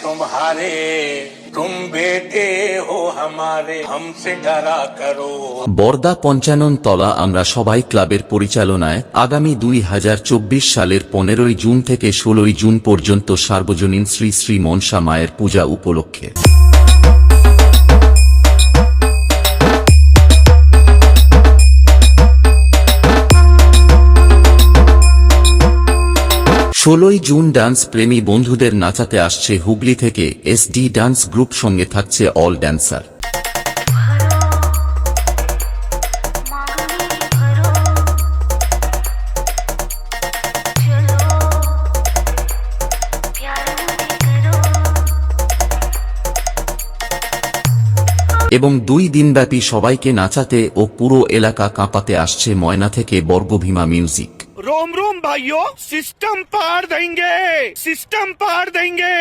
तुम्हारे तुम बेटे हो हमारे हमसे डरा करो। বরদা পঞ্চানন তলা আমরা সবাই ক্লাবের পরিচালনায় আগামী 2024 সালের 15 জুন থেকে 16 জুন পর্যন্ত সার্বজনীন শ্রী শ্রী মনসা মায়ের পূজা উপলক্ষে 16 জুন ডান্স প্রেমী বন্ধুদের নাচাতে আসছে হুগলি থেকে SD ডান্স গ্রুপ, সঙ্গে থাকছে অল ড্যান্সার। এবং 2 দিনব্যাপী সবাইকে নাচাতে ও পুরো এলাকা কাঁপাতে আসছে ময়না থেকে বর্গভীমা মিউজিক। रोम रोम भाइयों, सिस्टम पार देंगे, सिस्टम पार देंगे।